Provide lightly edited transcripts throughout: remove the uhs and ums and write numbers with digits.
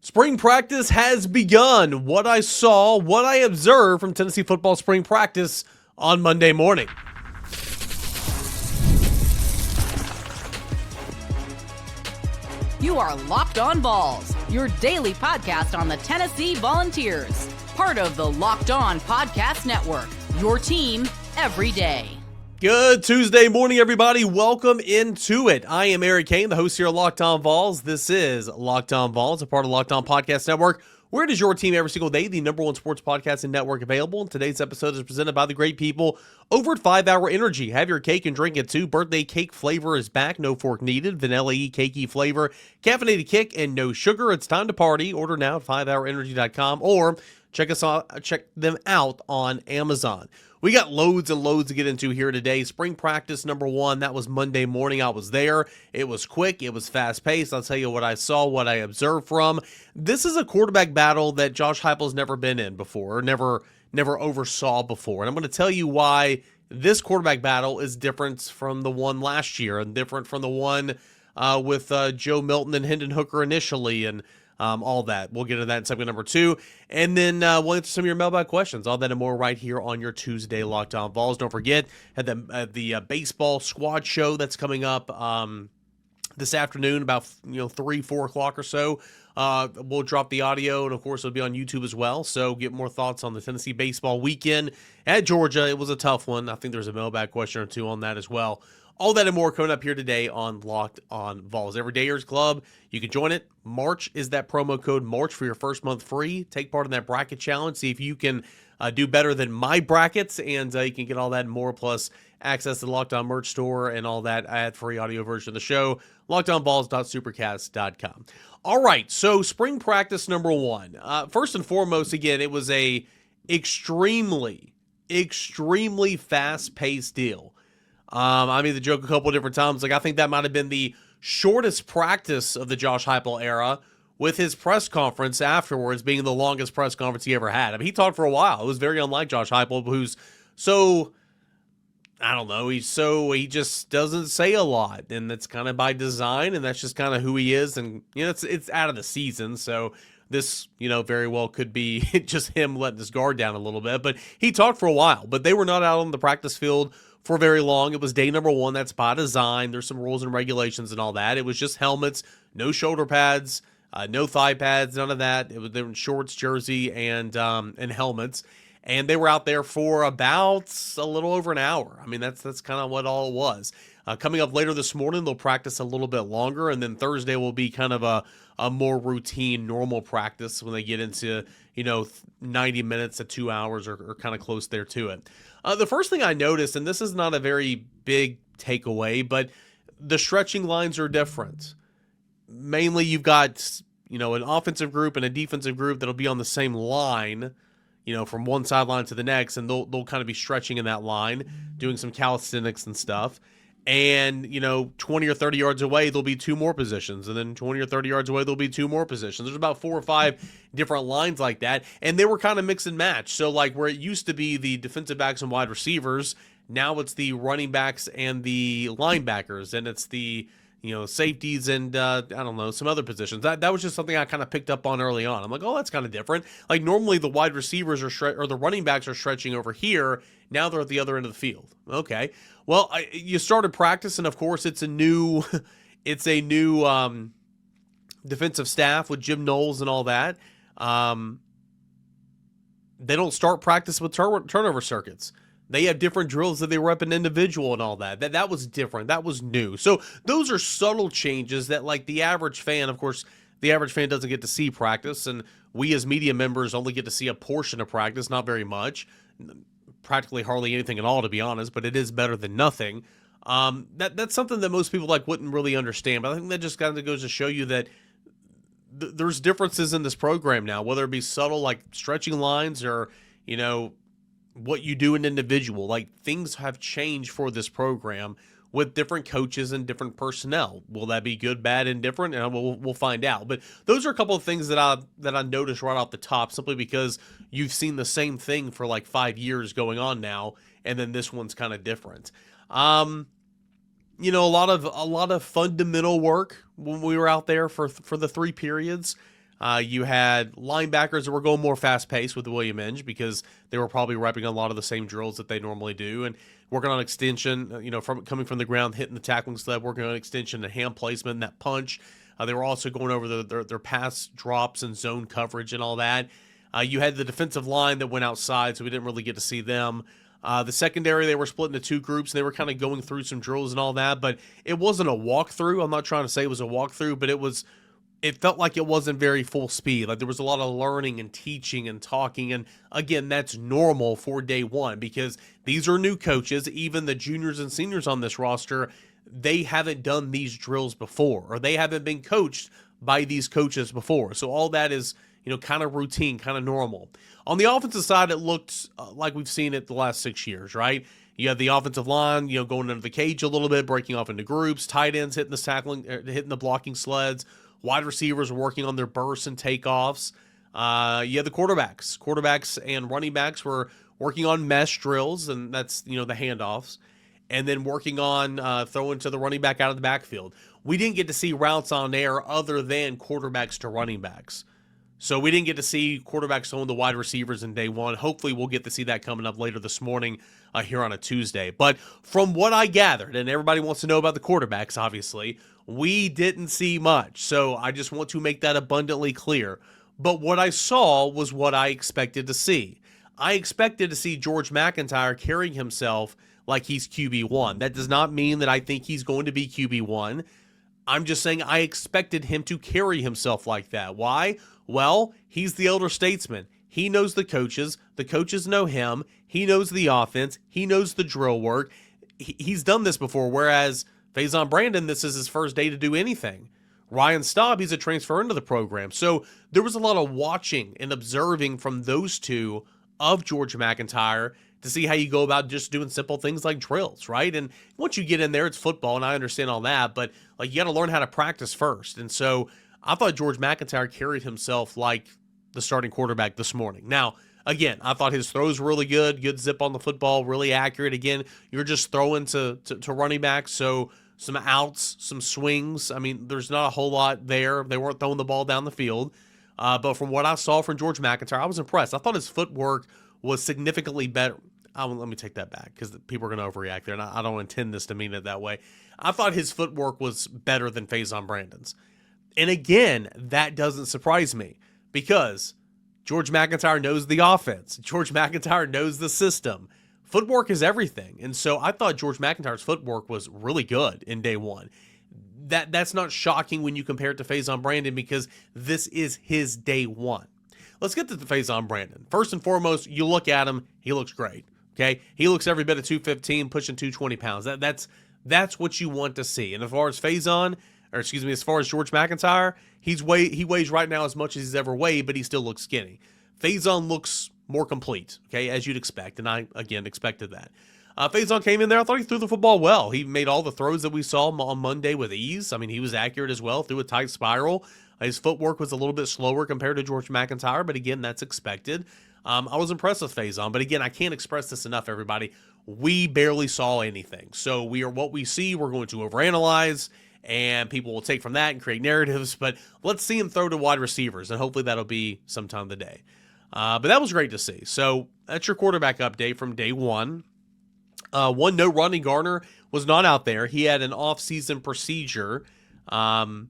Spring practice has begun. What I saw, what I observed from Tennessee football spring practice on Monday morning. You are Locked On Vols, your daily podcast on the Tennessee Volunteers. Part of the Locked On Podcast Network, your team every day. Good Tuesday morning, everybody. Welcome into it. I am Cain, the host here at Locked On Vols. This is Locked On Vols, a part of Locked On Podcast Network, where it is your team every single day, the number one sports podcast and network available. And today's episode is presented by the great people over at 5 Hour Energy. Have your cake and drink it too. Birthday cake flavor is back. No fork needed. Vanilla-y cakey flavor. Caffeinated kick and no sugar. It's time to party. Order now at 5hourenergy.com or check them out on Amazon. We got loads and loads to get into here today. Spring practice number one, that was Monday morning. I was there. It was quick. It was fast-paced. I'll tell you what I saw, what I observed from. This is a quarterback battle that Josh Heupel's never been in before, never oversaw before. And I'm going to tell you why this quarterback battle is different from the one last year and different from the one with Joe Milton and Hendon Hooker initially and all that. We'll get into that in segment number 2. And then we'll answer some of your mailbag questions. All that and more right here on your Tuesday Locked On Vols. Don't forget, at the baseball squad show that's coming up this afternoon, about 3-4 o'clock or so. We'll drop the audio, and of course it'll be on YouTube as well. So get more thoughts on the Tennessee baseball weekend at Georgia. It was a tough one. I think there's a mailbag question or two on that as well. All that and more coming up here today on Locked On Vols. Everydayers Club, you can join it. March is that promo code March for your first month free. Take part in that bracket challenge. See if you can do better than my brackets, and you can get all that and more, plus access to the Locked On merch store and all that ad-free audio version of the show. LockedOnVols.supercast.com. All right, so spring practice number one. First and foremost, again, it was a extremely fast-paced deal. I made the joke a couple of different times. I think that might have been the shortest practice of the Josh Heupel era, with his press conference afterwards being the longest press conference he ever had. He talked for a while. It was very unlike Josh Heupel, who's so, I don't know, he just doesn't say a lot, and that's kind of by design, and that's just kind of who he is, and it's out of the season, so this, very well could be just him letting his guard down a little bit, but he talked for a while, but they were not out on the practice field for very long. It was day number one. That's by design. There's some rules and regulations and all that. It was just helmets, no shoulder pads, no thigh pads, none of that. They were in shorts, jersey, and helmets. And they were out there for about a little over an hour. That's kind of what all it was. Coming up later this morning, they'll practice a little bit longer, and then Thursday will be kind of a more routine, normal practice when they get into 90 minutes to 2 hours or kind of close there to it. The first thing I noticed, and this is not a very big takeaway, but the stretching lines are different. Mainly you've got, an offensive group and a defensive group that'll be on the same line, from one sideline to the next, and they'll kind of be stretching in that line, doing some calisthenics and stuff. And, 20 or 30 yards away, there'll be 2 more positions. And then 20 or 30 yards away, there'll be 2 more positions. There's about 4 or 5 different lines like that. And they were kind of mix and match. So, where it used to be the defensive backs and wide receivers, now it's the running backs and the linebackers. And it's the, safeties and, some other positions. That was just something I kind of picked up on early on. I'm like, oh, that's kind of different. Normally the wide receivers or the running backs are stretching over here. Now they're at the other end of the field. Okay. Well, you started practice, and of course it's a new defensive staff with Jim Knowles and all that. They don't start practice with turnover circuits. They have different drills that they rep an individual and all that. That was different. That was new. So those are subtle changes that, the average fan, of course, the average fan doesn't get to see practice, and we as media members only get to see a portion of practice, not very much. Practically hardly anything at all, to be honest, but it is better than nothing. That's something that most people wouldn't really understand, but I think that just kind of goes to show you that there's differences in this program now, whether it be subtle stretching lines or what you do in individual. Things have changed for this program with different coaches and different personnel. Will that be good, bad, and different? And we'll find out. But those are a couple of things that I noticed right off the top, simply because you've seen the same thing for 5 years going on now, and then this one's kind of different. A lot of fundamental work when we were out there for the 3 periods. You had linebackers that were going more fast-paced with William Inge because they were probably repping a lot of the same drills that they normally do, and working on extension, from coming from the ground, hitting the tackling sled, working on extension and hand placement and that punch. They were also going over their pass drops and zone coverage and all that. You had the defensive line that went outside, so we didn't really get to see them. The secondary, they were split into two groups. They were kind of going through some drills and all that, but it wasn't a walkthrough. I'm not trying to say it was a walkthrough, but it felt like it wasn't very full speed. Like there was a lot of learning and teaching and talking. And again, that's normal for day one because these are new coaches. Even the juniors and seniors on this roster, they haven't done these drills before, or they haven't been coached by these coaches before. So all that is, kind of routine, kind of normal. On the offensive side, it looked like we've seen it the last 6 years, right? You have the offensive line, going into the cage a little bit, breaking off into groups, tight ends hitting the blocking sleds, wide receivers working on their bursts and takeoffs. You had the quarterbacks and running backs were working on mesh drills, and that's, the handoffs, and then working on throwing to the running back out of the backfield. We didn't get to see routes on air other than quarterbacks to running backs. So we didn't get to see quarterbacks throwing the wide receivers in day one. Hopefully we'll get to see that coming up later this morning here on a Tuesday. But from what I gathered, and everybody wants to know about the quarterbacks, obviously, we didn't see much. So I just want to make that abundantly clear. But what I saw was what I expected to see. I expected to see George MacIntyre carrying himself like he's QB1. That does not mean that I think he's going to be QB1. I'm just saying I expected him to carry himself like that. Why? Well, he's the elder statesman. He knows the coaches know him, he knows the offense, he knows the drill work. He's done this before, whereas Faizon Brandon, this is his first day to do anything. Ryan Staub, he's a transfer into the program. So there was a lot of watching and observing from those two of George MacIntyre to see how you go about just doing simple things like drills, right? And once you get in there, it's football, and I understand all that, but you got to learn how to practice first. And so I thought George MacIntyre carried himself like the starting quarterback this morning. Now, again, I thought his throws were really good zip on the football, really accurate. Again, you're just throwing to running backs, so some outs, some swings. I mean, there's not a whole lot there. They weren't throwing the ball down the field. But from what I saw from George MacIntyre, I was impressed. I thought his footwork was significantly better. Let me take that back because people are going to overreact there, and I don't intend this to mean it that way. I thought his footwork was better than Faizon Brandon's. And again, that doesn't surprise me because George MacIntyre knows the offense. George MacIntyre knows the system. Footwork is everything. And so I thought George MacIntyre's footwork was really good in day one. That's not shocking when you compare it to Faizon Brandon because this is his day one. Let's get to the Faizon Brandon. First and foremost, you look at him, he looks great. Okay? He looks every bit of 215, pushing 220 pounds. That's what you want to see. And as far as as far as George MacIntyre, he weighs right now as much as he's ever weighed, but he still looks skinny. Faizon looks more complete, okay, as you'd expect, and I, again, expected that. Faizon came in there. I thought he threw the football well. He made all the throws that we saw on Monday with ease. I mean, he was accurate as well, threw a tight spiral. His footwork was a little bit slower compared to George MacIntyre, but again, that's expected. I was impressed with Faizon, but again, I can't express this enough, everybody. We barely saw anything. So what we see, we're going to overanalyze, and people will take from that and create narratives, but let's see him throw to wide receivers, and hopefully that'll be sometime today. But that was great to see. So that's your quarterback update from day one. One note, Rodney Garner was not out there. He had an off-season procedure. Taking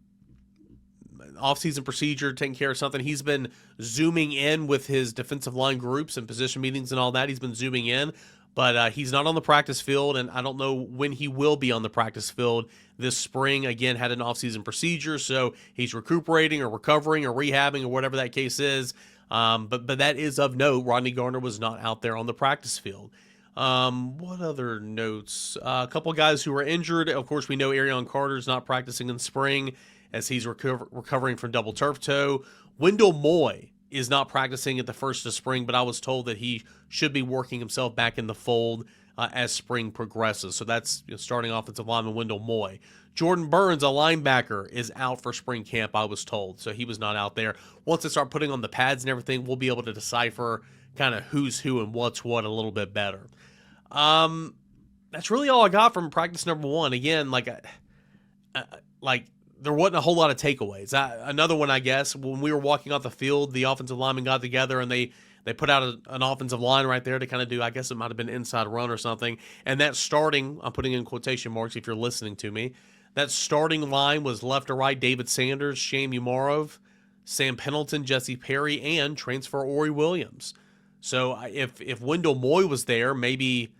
care of something. He's been zooming in with his defensive line groups and position meetings and all that. He's been zooming in, but he's not on the practice field, and I don't know when he will be on the practice field this spring. Again, had an off-season procedure, so he's recuperating or recovering or rehabbing or whatever that case is. But that is of note. Rodney Garner was not out there on the practice field. What other notes? A couple guys who were injured. Of course, we know Arion Carter's not practicing in spring as he's recovering from double turf toe. Wendell Moy is not practicing at the first of spring, but I was told that he should be working himself back in the fold as spring progresses. So that's starting offensive lineman Wendell Moy. Jordan Burns, a linebacker, is out for spring camp, I was told. So he was not out there. Once they start putting on the pads and everything, we'll be able to decipher kind of who's who and what's what a little bit better. That's really all I got from practice number one. Again, there wasn't a whole lot of takeaways. Another one, I guess, when we were walking off the field, the offensive linemen got together and they put out an offensive line right there to kind of do, I guess it might have been inside run or something. And that starting, I'm putting in quotation marks if you're listening to me, that starting line was left to right, David Sanders, Shane Umarov, Sam Pendleton, Jesse Perry, and transfer Ory Williams. So if Wendell Moy was there, maybe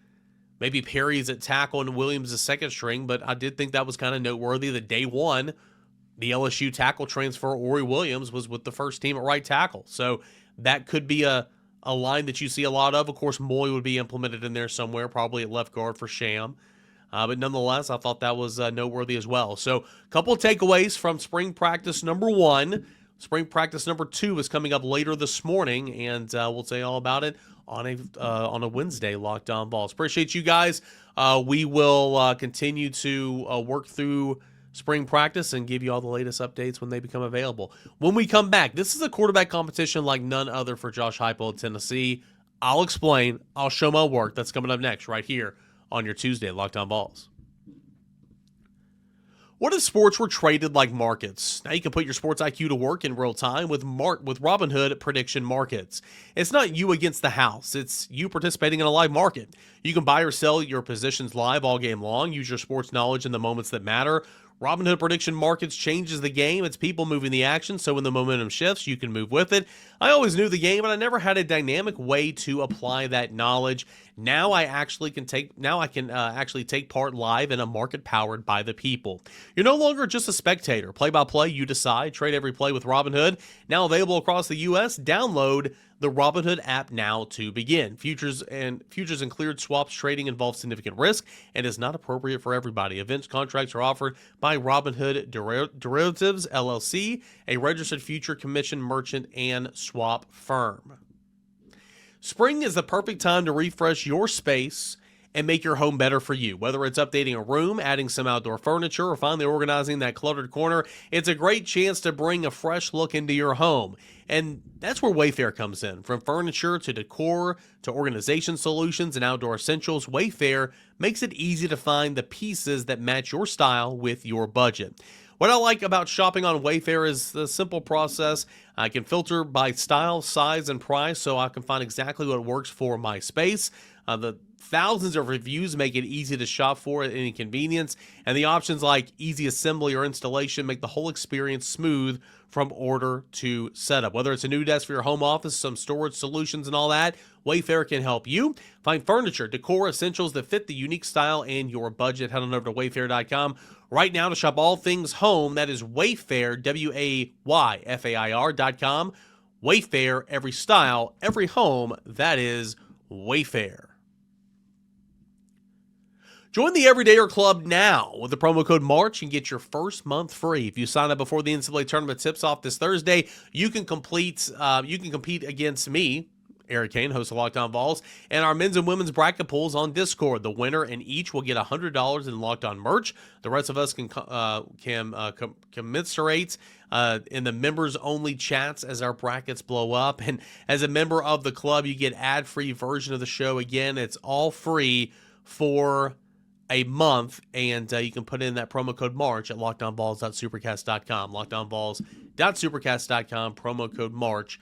Perry's at tackle and Williams is second string, but I did think that was kind of noteworthy that day one, the LSU tackle transfer, Ory Williams, was with the first team at right tackle. So that could be a line that you see a lot of. Of course, Moy would be implemented in there somewhere, probably at left guard for Sham. But nonetheless, I thought that was noteworthy as well. So a couple of takeaways from spring practice number 1. Spring practice number 2 is coming up later this morning, and we'll tell you all about it on a Wednesday, Locked On Vols. Appreciate you guys. We will continue to work through spring practice and give you all the latest updates when they become available. When we come back, this is a quarterback competition like none other for Josh Heupel at Tennessee. I'll explain. I'll show my work. That's coming up next right here on your Tuesday Locked On Vols. What if sports were traded like markets? Now you can put your sports IQ to work in real time with Robinhood Prediction Markets. It's not you against the house. It's you participating in a live market. You can buy or sell your positions live all game long. Use your sports knowledge in the moments that matter. Robinhood Prediction Markets changes the game. It's people moving the action, so when the momentum shifts, you can move with it. I always knew the game, but I never had a dynamic way to apply that knowledge. Now I can actually take part live in a market powered by the people. You're no longer just a spectator. Play by play, you decide. Trade every play with Robinhood. Now available across the U.S. Download the Robinhood app now to begin. Futures and cleared swaps trading involves significant risk and is not appropriate for everybody. Events contracts are offered by Robinhood Derivatives, LLC, a registered future commission merchant and swap firm. Spring is the perfect time to refresh your space and make your home better for you. Whether it's updating a room, adding some outdoor furniture, or finally organizing that cluttered corner, it's a great chance to bring a fresh look into your home. And that's where Wayfair comes in. From furniture to decor to organization solutions and outdoor essentials, Wayfair makes it easy to find the pieces that match your style with your budget. What I like about shopping on Wayfair is the simple process. I can filter by style, size, and price so I can find exactly what works for my space. The thousands of reviews make it easy to shop for at any convenience, and the options like easy assembly or installation make the whole experience smooth from order to setup. Whether it's a new desk for your home office, some storage solutions and all that, Wayfair can help you. Find furniture, decor, essentials that fit the unique style and your budget. Head on over to wayfair.com right now to shop all things home. That is Wayfair, WAYFAIR.com. Wayfair, every style, every home. That is Wayfair. Join the Everydayer Club now with the promo code MARCH and get your first month free. If you sign up before the NCAA tournament tips off this Thursday, you can compete against me, Eric Cain, host of Locked On Vols, and our men's and women's bracket pools on Discord. The winner and each will get $100 in Locked On merch. The rest of us can commiserate in the members-only chats as our brackets blow up. And as a member of the club, you get ad-free version of the show. Again, it's all free for a month, and you can put in that promo code MARCH at lockedonvols.supercast.com, lockedonvols.supercast.com, promo code MARCH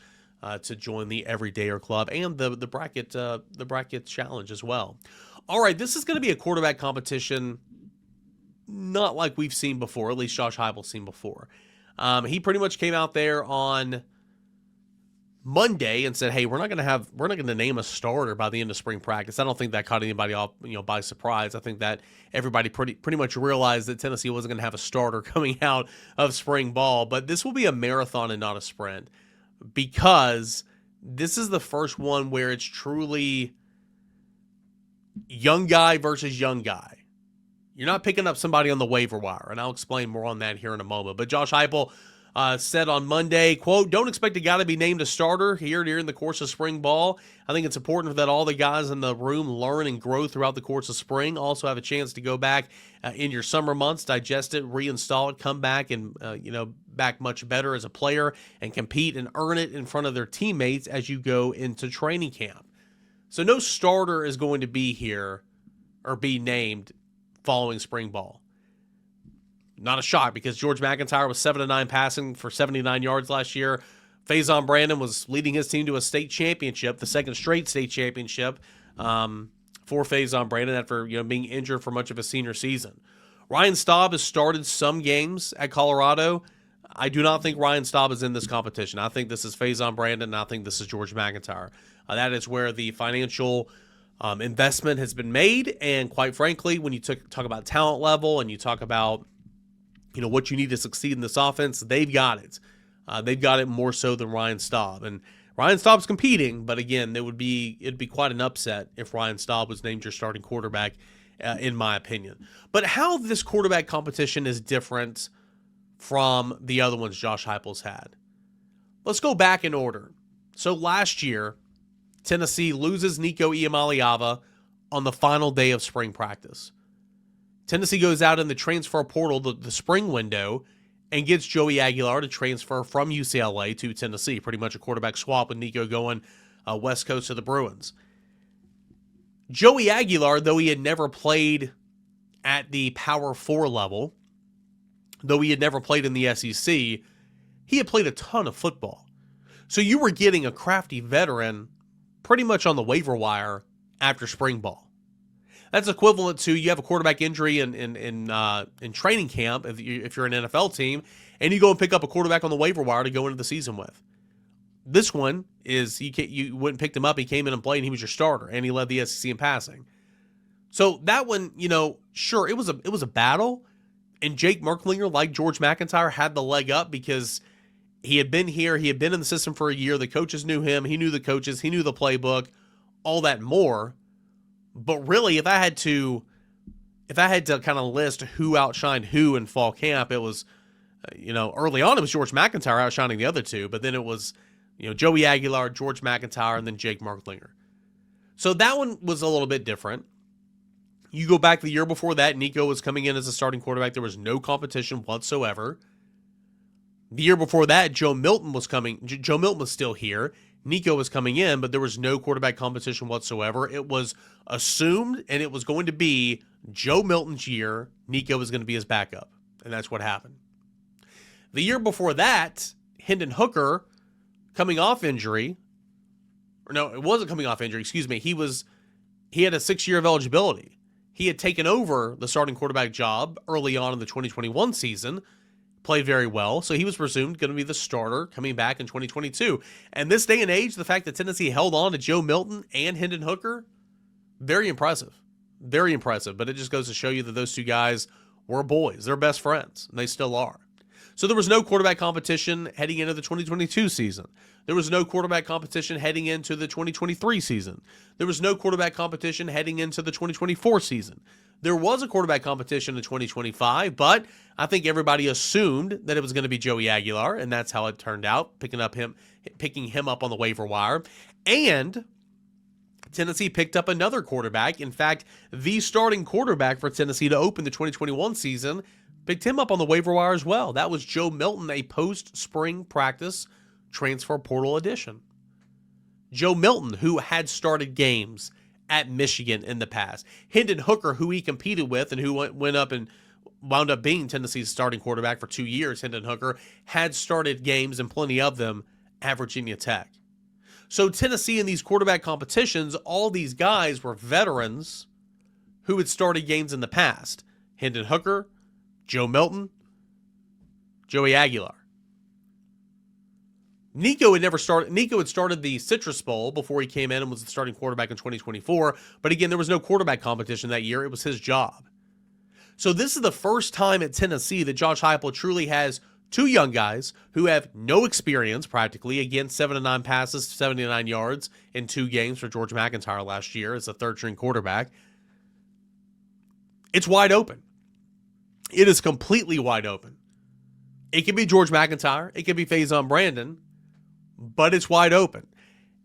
to join the Everydayer Club and the bracket challenge as well. All right, this is going to be a quarterback competition not like we've seen before, at least Josh Heupel's seen before. He pretty much came out there on Monday and said, hey, we're not going to name a starter by the end of spring practice. I don't think that caught anybody off, by surprise. I think that everybody pretty much realized that Tennessee wasn't going to have a starter coming out of spring ball, but this will be a marathon and not a sprint because this is the first one where it's truly young guy versus young guy. You're not picking up somebody on the waiver wire, and I'll explain more on that here in a moment. But Josh Heupel said on Monday, quote, don't expect a guy to be named a starter here during the course of spring ball. I think it's important that all the guys in the room learn and grow throughout the course of spring. Also have a chance to go back in your summer months, digest it, reinstall it, come back and, back much better as a player and compete and earn it in front of their teammates as you go into training camp. So no starter is going to be here or be named following spring ball. not a shock because George MacIntyre was 7-9 passing for 79 yards last year. Faizon Brandon was leading his team to a state championship, the second straight state championship for Faizon Brandon after being injured for much of his senior season. Ryan Staub has started some games at Colorado. I do not think Ryan Staub is in this competition. I think this is Faizon Brandon, and I think this is George MacIntyre. That is where the financial investment has been made, and quite frankly, when you talk about talent level and you talk about what you need to succeed in this offense, they've got it. They've got it more so than Ryan Staub. And Ryan Staub's competing, but again, it'd be quite an upset if Ryan Staub was named your starting quarterback, in my opinion. But how this quarterback competition is different from the other ones Josh Heupel's had. Let's go back in order. So last year, Tennessee loses Nico Iamaleava on the final day of spring practice. Tennessee goes out in the transfer portal, the spring window, and gets Joey Aguilar to transfer from UCLA to Tennessee. Pretty much a quarterback swap with Nico going West Coast to the Bruins. Joey Aguilar, though he had never played at the Power 4 level, though he had never played in the SEC, he had played a ton of football. So you were getting a crafty veteran pretty much on the waiver wire after spring ball. That's equivalent to you have a quarterback injury in training camp if you're an NFL team, and you go and pick up a quarterback on the waiver wire to go into the season with. This one is you went and picked him up. He came in and played, and he was your starter, and he led the SEC in passing. So that one, sure, it was a battle, and Jake Merklinger, like George MacIntyre, had the leg up because he had been here, he had been in the system for a year. The coaches knew him, he knew the coaches, he knew the playbook, all that and more. But really, if I had to kind of list who outshined who in fall camp, it was, early on it was George MacIntyre outshining the other two, but then it was, Joey Aguilar, George MacIntyre, and then Jake Merklinger. So that one was a little bit different. You go back the year before that, Nico was coming in as a starting quarterback. There was no competition whatsoever. The year before that, Joe Milton was still here. Nico was coming in, but there was no quarterback competition whatsoever. It was assumed, and it was going to be Joe Milton's year. Nico was going to be his backup, and that's what happened. The year before that, Hendon Hooker, coming off injury, or no, it wasn't coming off injury, excuse me. He had a 6-year of eligibility. He had taken over the starting quarterback job early on in the 2021 season, played very well, so he was presumed going to be the starter coming back in 2022. And this day and age, the fact that Tennessee held on to Joe Milton and Hendon Hooker, very impressive. Very impressive, but it just goes to show you that those two guys were boys. They're best friends, and they still are. So there was no quarterback competition heading into the 2022 season. There was no quarterback competition heading into the 2023 season. There was no quarterback competition heading into the 2024 season. There was a quarterback competition in 2025, but I think everybody assumed that it was going to be Joey Aguilar, and that's how it turned out, picking him up on the waiver wire. And Tennessee picked up another quarterback. In fact, the starting quarterback for Tennessee to open the 2021 season picked him up on the waiver wire as well. That was Joe Milton, a post-spring practice transfer portal addition. Joe Milton, who had started games at Michigan in the past. Hendon Hooker, who he competed with and who went up and wound up being Tennessee's starting quarterback for 2 years, Hendon Hooker, had started games, and plenty of them, at Virginia Tech. So Tennessee in these quarterback competitions, all these guys were veterans who had started games in the past. Hendon Hooker, Joe Milton, Joey Aguilar. Nico had started the Citrus Bowl before he came in and was the starting quarterback in 2024. But again, there was no quarterback competition that year. It was his job. So this is the first time at Tennessee that Josh Heupel truly has two young guys who have no experience practically. Again, 7-9 passes, 79 yards in 2 games for George MacIntyre last year as a third-string quarterback. It's wide open. It is completely wide open. It could be George MacIntyre. It could be Faizon Brandon. But it's wide open.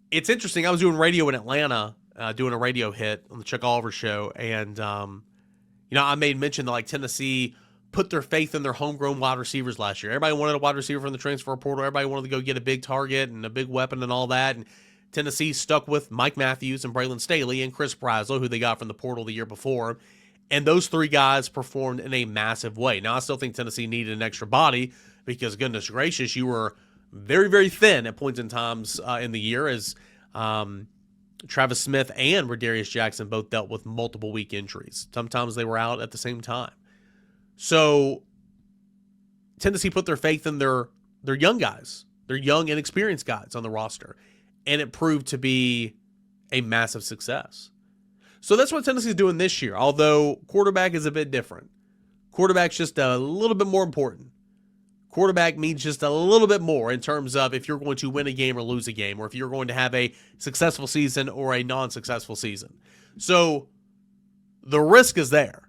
It's interesting. I was doing radio in Atlanta, doing a radio hit on the Chuck Oliver show, and I made mention that Tennessee put their faith in their homegrown wide receivers last year. Everybody wanted a wide receiver from the transfer portal. Everybody wanted to go get a big target and a big weapon and all that. And Tennessee stuck with Mike Matthews and Braylon Staley and Chris Brazel, who they got from the portal the year before. And those three guys performed in a massive way. Now, I still think Tennessee needed an extra body because, goodness gracious, you were very, very thin at points in times in the year as Travis Smith and Rodarius Jackson both dealt with multiple week injuries. Sometimes they were out at the same time. So Tennessee put their faith in their young guys, their young, inexperienced guys on the roster, and it proved to be a massive success. So that's what Tennessee's doing this year, although quarterback is a bit different. Quarterback's just a little bit more important. Quarterback means just a little bit more in terms of if you're going to win a game or lose a game, or if you're going to have a successful season or a non-successful season. So the risk is there.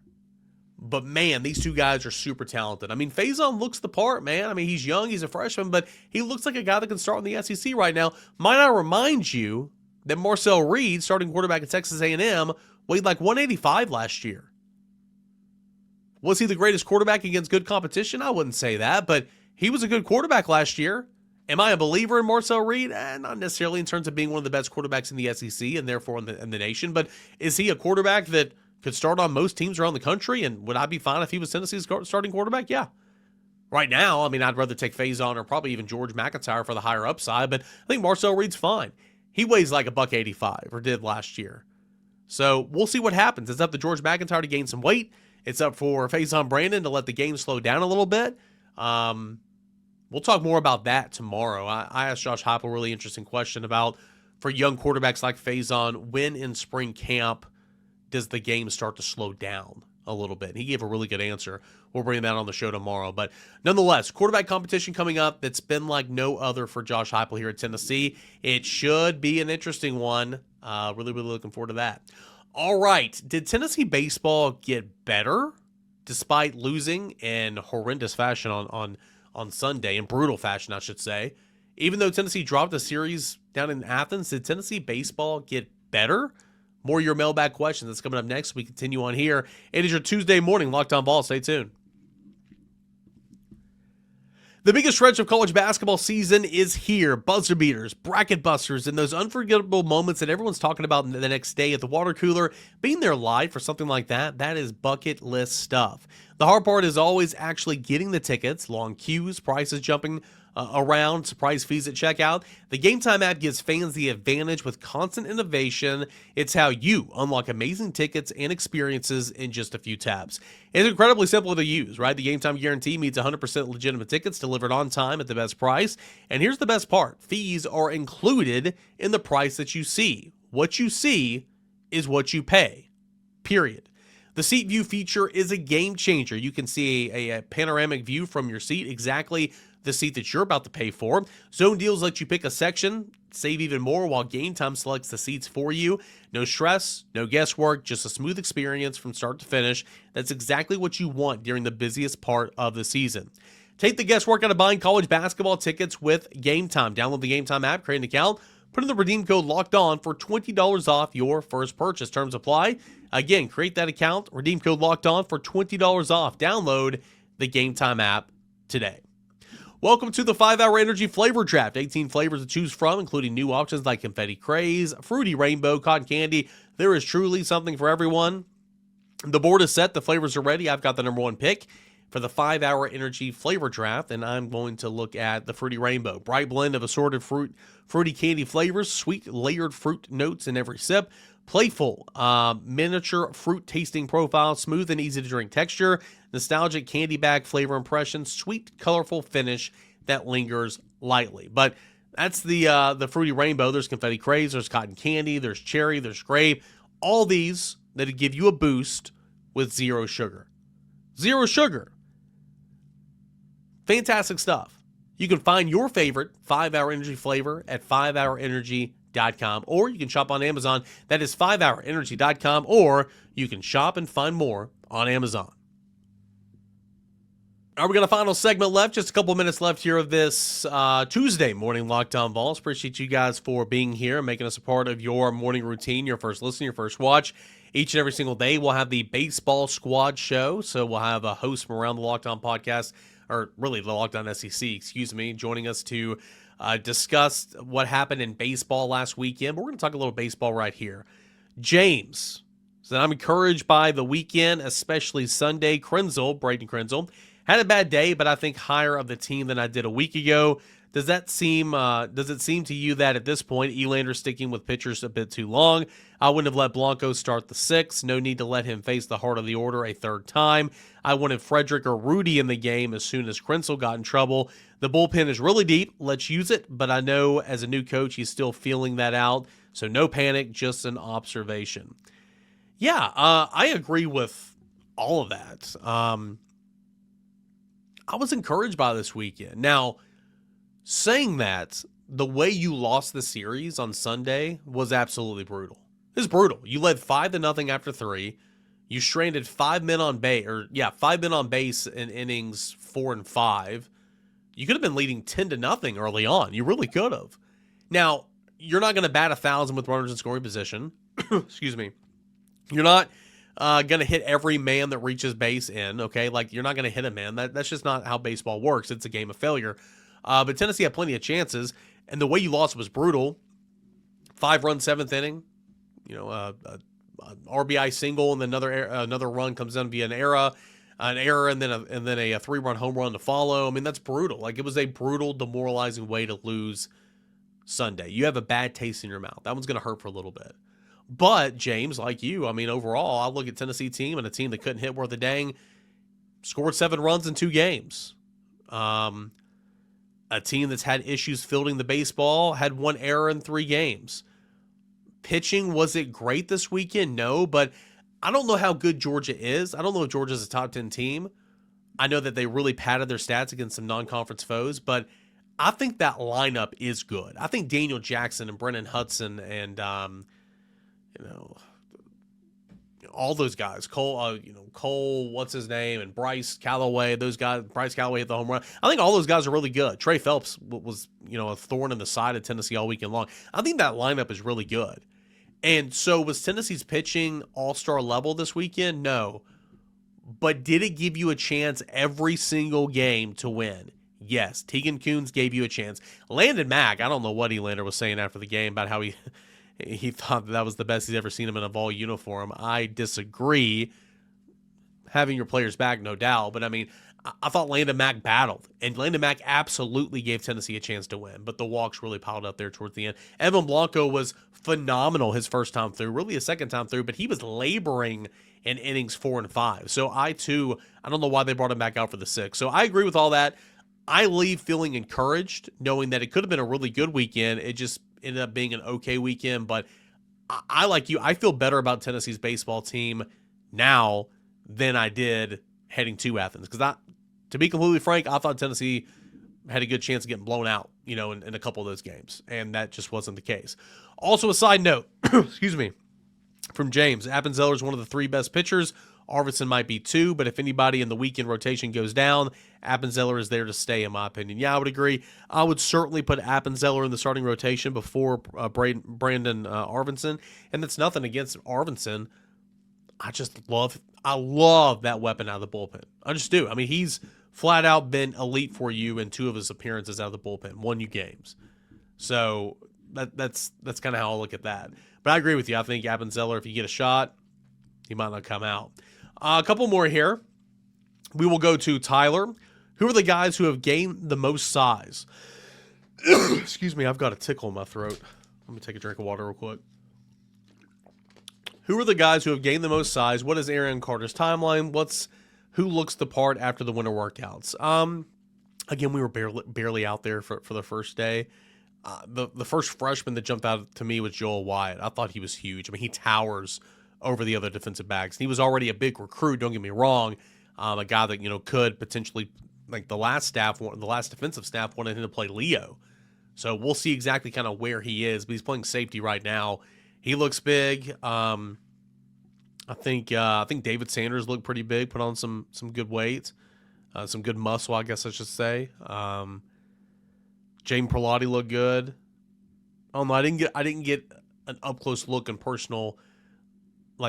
But, man, these two guys are super talented. I mean, Faizon looks the part, man. I mean, he's young, he's a freshman, but he looks like a guy that can start in the SEC right now. Might I remind you that Marcel Reed, starting quarterback at Texas A&M, weighed like 185 last year. Was he the greatest quarterback against good competition? I wouldn't say that, but he was a good quarterback last year. Am I a believer in Marcel Reed? Not necessarily in terms of being one of the best quarterbacks in the SEC and therefore in the nation, but is he a quarterback that could start on most teams around the country, and would I be fine if he was Tennessee's starting quarterback? Yeah. Right now, I mean, I'd rather take Faizon or probably even George MacIntyre for the higher upside, but I think Marcel Reed's fine. He weighs like $185 or did last year. So we'll see what happens. It's up to George MacIntyre to gain some weight. It's up for Faizon Brandon to let the game slow down a little bit. We'll talk more about that tomorrow. I asked Josh Heupel a really interesting question about, for young quarterbacks like Faizon, when in spring camp does the game start to slow down a little bit? He gave a really good answer. We'll bring that on the show tomorrow. But nonetheless, quarterback competition coming up that's been like no other for Josh Heupel here at Tennessee. It should be an interesting one. Really, really looking forward to that. All right. Did Tennessee baseball get better despite losing in horrendous fashion on Sunday, in brutal fashion, I should say? Even though Tennessee dropped a series down in Athens, did Tennessee baseball get better? More of your mailbag questions. That's coming up next. We continue on here. It is your Tuesday morning Locked On Vols. Stay tuned. The biggest stretch of college basketball season is here. Buzzer beaters, bracket busters, and those unforgettable moments that everyone's talking about the next day at the water cooler. Being there live for something like that, that is bucket list stuff. The hard part is always actually getting the tickets, long queues, prices jumping around, surprise fees at checkout. The Game Time app gives fans the advantage with constant innovation. It's how you unlock amazing tickets and experiences in just a few taps. It's incredibly simple to use, right? The Game Time guarantee means 100% legitimate tickets delivered on time at the best price. And here's the best part. Fees are included in the price that you see. What you see is what you pay, period. The seat view feature is a game changer. You can see a panoramic view from your seat, exactly the seat that you're about to pay for. Zone deals let you pick a section, save even more, while Game Time selects the seats for you. No stress, no guesswork, just a smooth experience from start to finish. That's exactly what you want during the busiest part of the season. Take the guesswork out of buying college basketball tickets with Game Time. Download the Game Time app, create an account, put in the redeem code Locked On for $20 off your first purchase. Terms apply. Again, create that account, redeem code Locked On for $20 off. Download the Game Time app today. Welcome to the 5-Hour Energy Flavor Draft. 18 flavors to choose from, including new options like Confetti Craze, Fruity Rainbow, Cotton Candy. There is truly something for everyone. The board is set. The flavors are ready. I've got the number one pick for the 5-Hour Energy Flavor Draft, and I'm going to look at the Fruity Rainbow. Bright blend of assorted fruity candy flavors, sweet layered fruit notes in every sip, playful miniature fruit tasting profile, smooth and easy to drink texture, nostalgic candy bag flavor impression, sweet colorful finish that lingers lightly. But that's the Fruity Rainbow. There's Confetti Craze, there's Cotton Candy, there's Cherry, there's Grape. All these that give you a boost with zero sugar. Zero sugar. Fantastic stuff. You can find your favorite 5-Hour Energy flavor at 5hourenergy.com, or you can shop on Amazon. That is 5hourenergy.com, or you can shop and find more on Amazon. All right, we got a final segment left. Just a couple minutes left here of this Tuesday morning Locked On Vols. Appreciate you guys for being here and making us a part of your morning routine, your first listen, your first watch. Each and every single day, we'll have the Baseball Squad show. So we'll have a host from around the Locked On podcast, or really the Locked On SEC, joining us to discuss what happened in baseball last weekend. But we're going to talk a little baseball right here. James, So I'm encouraged by the weekend, especially Sunday. Braden Krenzel, had a bad day, but I think higher of the team than I did a week ago. Does it seem to you that at this point, Elander's sticking with pitchers a bit too long? I wouldn't have let Blanco start the 6th. No need to let him face the heart of the order a third time. I wanted Frederick or Rudy in the game as soon as Krenzel got in trouble. The bullpen is really deep. Let's use it. But I know as a new coach, he's still feeling that out. So no panic, just an observation. Yeah, I agree with all of that. I was encouraged by this weekend. Now, saying that, the way you lost the series on Sunday was absolutely brutal. It was brutal. You led 5-0 after 3. You stranded 5 men on base, 5 men on base in innings 4 and 5. You could have been leading 10-0 early on. You really could have. Now, you're not going to bat 1,000 with runners in scoring position. Excuse me. You're not going to hit every man that reaches base in, okay? Like, you're not going to hit a man. That's just not how baseball works. It's a game of failure. But Tennessee had plenty of chances, and the way you lost was brutal. 5-run 7th inning, an RBI single, and then another run comes in via an error, and then a 3-run home run to follow. I mean, that's brutal. Like, it was a brutal, demoralizing way to lose Sunday. You have a bad taste in your mouth. That one's going to hurt for a little bit. But, James, like you, I mean, overall, I look at Tennessee team and a team that couldn't hit worth a dang, scored 7 runs in 2 games. A team that's had issues fielding the baseball, had 1 error in 3 games. Pitching, was it great this weekend? No, but I don't know how good Georgia is. I don't know if Georgia's a top 10 team. I know that they really padded their stats against some non-conference foes, but I think that lineup is good. I think Daniel Jackson and Brennan Hudson and, all those guys, Cole, what's his name, and Bryce Callaway, those guys, Bryce Callaway hit the home run. I think all those guys are really good. Trey Phelps was, a thorn in the side of Tennessee all weekend long. I think that lineup is really good. And so was Tennessee's pitching all-star level this weekend? No. But did it give you a chance every single game to win? Yes. Tegan Kuhns gave you a chance. Landon Mack, I don't know what Elander was saying after the game about how he thought that was the best he's ever seen him in a Vol uniform. I disagree. Having your players back, no doubt. But, I mean, I thought Landon Mack battled. And Landon Mack absolutely gave Tennessee a chance to win. But the walks really piled up there towards the end. Evan Blanco was phenomenal his first time through. Really his second time through. But he was laboring in innings 4 and 5. So, I don't know why they brought him back out for the 6th. So, I agree with all that. I leave feeling encouraged, knowing that it could have been a really good weekend. It just ended up being an okay weekend, but I like you. I feel better about Tennessee's baseball team now than I did heading to Athens. Because to be completely frank, I thought Tennessee had a good chance of getting blown out, in a couple of those games, and that just wasn't the case. Also, a side note, excuse me, from James, Appenzeller is one of the 3 best pitchers. Arvidsson might be 2, but if anybody in the weekend rotation goes down, Appenzeller is there to stay, in my opinion. Yeah, I would agree. I would certainly put Appenzeller in the starting rotation before Brandon Arvidsson, and that's nothing against Arvidsson. I love that weapon out of the bullpen. I just do. I mean, he's flat out been elite for you in 2 of his appearances out of the bullpen, won you games. So that's kind of how I look at that. But I agree with you. I think Appenzeller, if you get a shot, he might not come out. A couple more here. We will go to Tyler. Who are the guys who have gained the most size? Excuse me, I've got a tickle in my throat. Let me take a drink of water real quick. Who are the guys who have gained the most size? What is Arion Carter's timeline? Who looks the part after the winter workouts? Again, we were barely out there for the first day. The first freshman that jumped out to me was Joel Wyatt. I thought he was huge. I mean, he towers over the other defensive backs. He was already a big recruit, don't get me wrong. A guy that, could potentially, like the last defensive staff wanted him to play Leo. So we'll see exactly kind of where he is, but he's playing safety right now. He looks big. I think David Sanders looked pretty big, put on some good weight, some good muscle, I guess I should say. Jaden Perlotti looked good. I didn't get an up close look and personal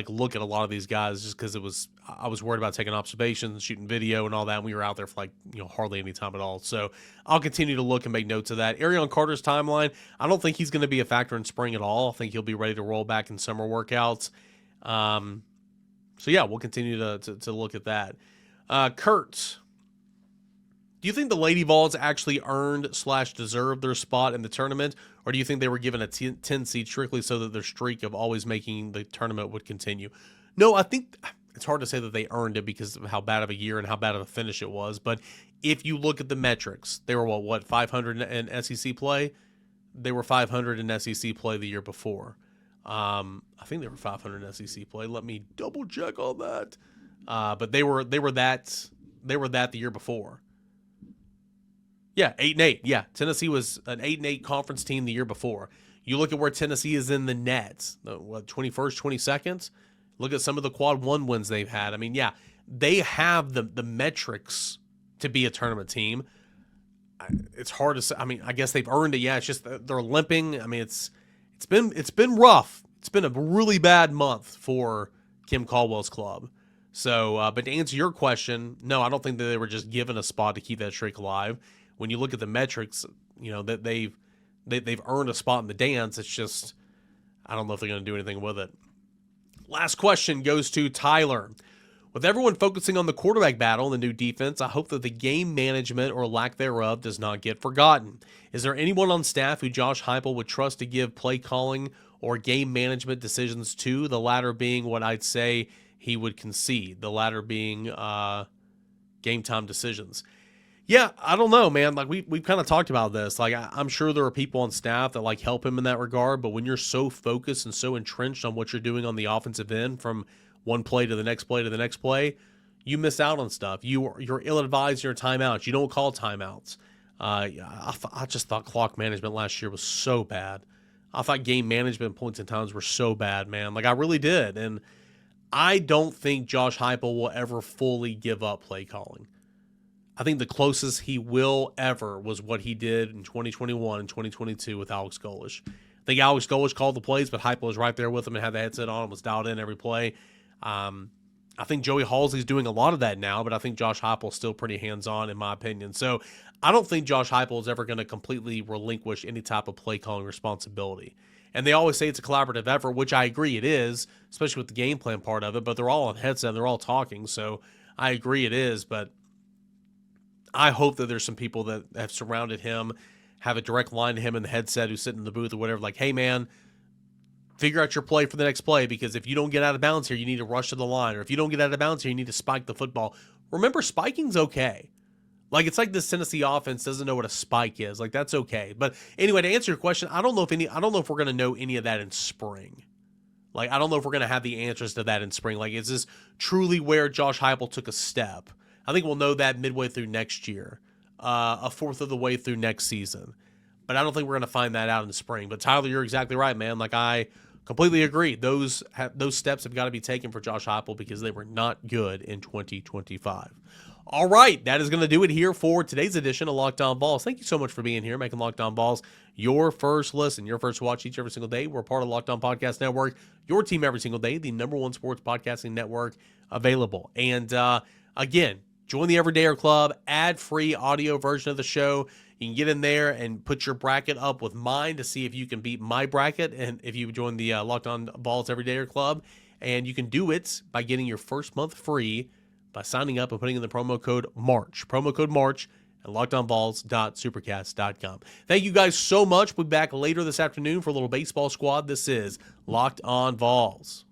look at a lot of these guys just because I was worried about taking observations, shooting video and all that. And we were out there for hardly any time at all. So I'll continue to look and make notes of that. Arion Carter's timeline, I don't think he's going to be a factor in spring at all. I think he'll be ready to roll back in summer workouts. So, yeah, we'll continue to look at that. Kurt, do you think the Lady Vols actually earned/deserved their spot in the tournament, or do you think they were given a 10 seed strictly so that their streak of always making the tournament would continue? No, I think it's hard to say that they earned it because of how bad of a year and how bad of a finish it was. But if you look at the metrics, they were what 500 in SEC play? They were 500 in SEC play the year before. I think they were 500 in SEC play. Let me double check on that. But they were that the year before. Yeah, 8-8. Yeah, Tennessee was an 8-8 conference team the year before. You look at where Tennessee is in the net. 21st, 22nd. Look at some of the quad 1 wins they've had. I mean, yeah, they have the metrics to be a tournament team. It's hard to say. I mean, I guess they've earned it. Yeah, it's just they're limping. I mean, it's been rough. It's been a really bad month for Kim Caldwell's club. So, but to answer your question, no, I don't think that they were just given a spot to keep that streak alive. When you look at the metrics, that they've earned a spot in the dance. It's just I don't know if they're going to do anything with it. Last question goes to Tyler. With everyone focusing on the quarterback battle and the new defense, I hope that the game management or lack thereof does not get forgotten. Is there anyone on staff who Josh Heupel would trust to give play calling or game management decisions to? The latter being what I'd say he would concede. The latter being game time decisions. Yeah, I don't know, man. Like we've kind of talked about this. Like I'm sure there are people on staff that help him in that regard, but when you're so focused and so entrenched on what you're doing on the offensive end from one play to the next play to the next play, you miss out on stuff. You're ill-advised in your timeouts. You don't call timeouts. I just thought clock management last year was so bad. I thought game management points and times were so bad, man. Like I really did. And I don't think Josh Heupel will ever fully give up play calling. I think the closest he will ever was what he did in 2021 and 2022 with Alex Golesh. I think Alex Golesh called the plays, but Heupel was right there with him and had the headset on and was dialed in every play. I think Joey Halsey's doing a lot of that now, but I think Josh Heupel's still pretty hands-on in my opinion. So I don't think Josh Heupel is ever going to completely relinquish any type of play calling responsibility. And they always say it's a collaborative effort, which I agree it is, especially with the game plan part of it, but they're all on headset and they're all talking. So I agree it is, but I hope that there's some people that have surrounded him, have a direct line to him in the headset who's sitting in the booth or whatever, like, hey, man, figure out your play for the next play because if you don't get out of bounds here, you need to rush to the line. Or if you don't get out of bounds here, you need to spike the football. Remember, spiking's okay. Like, it's like this Tennessee offense doesn't know what a spike is. Like, that's okay. But anyway, to answer your question, I don't know if we're going to know any of that in spring. Like, I don't know if we're going to have the answers to that in spring. Like, is this truly where Josh Heupel took a step? I think we'll know that midway through next year, a fourth of the way through next season. But I don't think we're going to find that out in the spring. But Tyler, you're exactly right, man. Like, I completely agree. Those steps have got to be taken for Josh Heupel because they were not good in 2025. All right, that is going to do it here for today's edition of Locked On Vols. Thank you so much for being here, making Locked On Vols your first listen, your first watch each every single day. We're part of Locked On Podcast Network, your team every single day, the #1 sports podcasting network available. And again, join the Everydayer Club, ad-free audio version of the show. You can get in there and put your bracket up with mine to see if you can beat my bracket, and if you join the Locked On Vols Everydayer Club. And you can do it by getting your first month free by signing up and putting in the promo code MARCH. Promo code MARCH at lockedonvols.supercast.com. Thank you guys so much. We'll be back later this afternoon for a little baseball squad. This is Locked On Vols.